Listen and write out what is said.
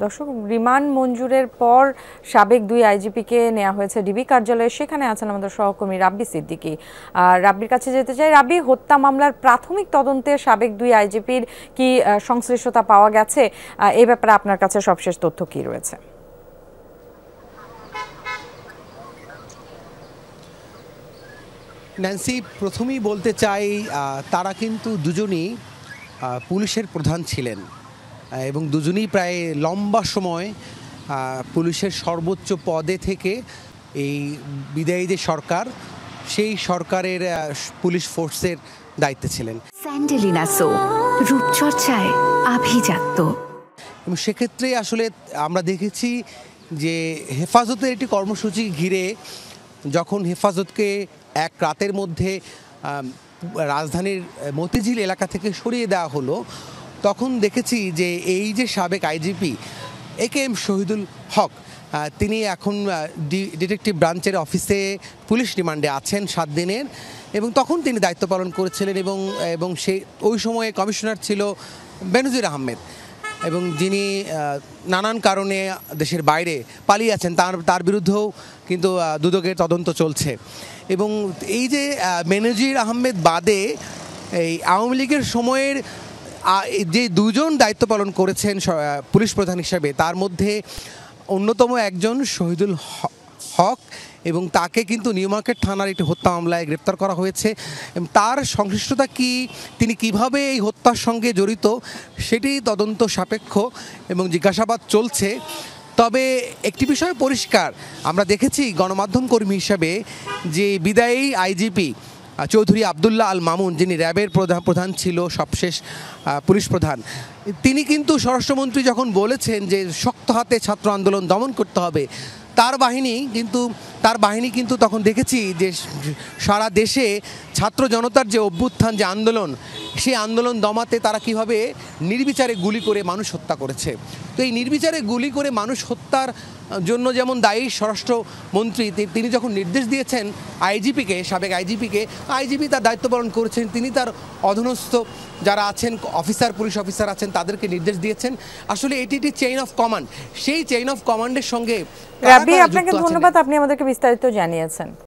দর্শক, রিমান্ড মঞ্জুরের পর সাবেক দুই আইজিপিকে নেওয়া হয়েছে ডিবি কার্যালয়ে। সেখানে আছেন আমাদের সহকর্মী রাব্বি সিদ্দিকী। রাব্বির কাছে যেতে চাই। রাব্বি, হত্যা মামলার প্রাথমিক তদন্তে সাবেক দুই আইজিপির কি সংশ্লিষ্টতা পাওয়া গেছে? এই ব্যাপারে আপনার কাছে সবশেষ তথ্য কি রয়েছে? ন্যান্সি, প্রথমেই বলতে চাই তারা কিন্তু দুজনই পুলিশের প্রধান ছিলেন এবং দুজনেই প্রায় লম্বা সময় পুলিশের সর্বোচ্চ পদে থেকে এই বিদায়ী যে সরকার, সেই সরকারের পুলিশ ফোর্সের দায়িত্বে ছিলেন। স্যান্ডেলিনা সো, রূপচর্চায় আভিজাত্য। এবং সেক্ষেত্রে আসলে আমরা দেখেছি যে হেফাজতের একটি কর্মসূচি ঘিরে যখন হেফাজতকে এক রাতের মধ্যে রাজধানীর মতিঝিল এলাকা থেকে সরিয়ে দেওয়া হলো, তখন দেখেছি যে এই যে সাবেক আইজিপি AKM শহীদুল হক, তিনি এখন ডিটেকটিভ ব্রাঞ্চের অফিসে পুলিশ রিমান্ডে আছেন 7 দিনের, এবং তখন তিনি দায়িত্ব পালন করেছিলেন এবং সেই ওই সময়ে কমিশনার ছিল বেনজির আহমেদ, এবং যিনি নানান কারণে দেশের বাইরে পালিয়ে আছেন, তার বিরুদ্ধেও কিন্তু দুদকের তদন্ত চলছে। এবং এই যে বেনজির আহমেদ বাদে এই আওয়ামী লীগের সময়ের যে দুজন দায়িত্ব পালন করেছেন পুলিশ প্রধান হিসাবে, তার মধ্যে অন্যতম একজন শহীদুল হক, এবং তাকে কিন্তু নিউ মার্কেট থানার একটি হত্যা মামলায় গ্রেপ্তার করা হয়েছে। এবং তার সংশ্লিষ্টতা কি, তিনি কিভাবে এই হত্যার সঙ্গে জড়িত, সেটি তদন্ত সাপেক্ষ এবং জিজ্ঞাসাবাদ চলছে। তবে একটি বিষয় পরিষ্কার, আমরা দেখেছি গণমাধ্যম কর্মী হিসাবে যে বিদায়ী আইজিপি চৌধুরী আবদুল্লাহ আল মামুন, যিনি র্যাবের প্রধান ছিল, সবশেষ পুলিশ প্রধান, তিনি কিন্তু স্বরাষ্ট্রমন্ত্রী যখন বলেছেন যে শক্ত হাতে ছাত্র আন্দোলন দমন করতে হবে, তার বাহিনী কিন্তু তখন দেখেছি যে সারা দেশে ছাত্র জনতার যে অভ্যুত্থান, যে আন্দোলন, সেই আন্দোলন দমাতে তারা কিভাবে নির্বিচারে গুলি করে মানুষ হত্যা করেছে। তো এই নির্বিচারে গুলি করে মানুষ হত্যার জন্য যেমন দায়ী স্বরাষ্ট্রমন্ত্রী, তিনি যখন নির্দেশ দিয়েছেন আইজিপিকে, সাবেক আইজিপি তার দায়িত্ব পালন করেছেন, তিনি তার অধীনস্থ যারা আছেন পুলিশ অফিসার আছেন, তাদেরকে নির্দেশ দিয়েছেন। আসলে এটি একটি চেইন অফ কমান্ড, সেই চেইন অফ কমান্ডের সঙ্গে রাব্বি, আপনাকে ধন্যবাদ, আপনি আমাদেরকে বিস্তারিত জানিয়েছেন।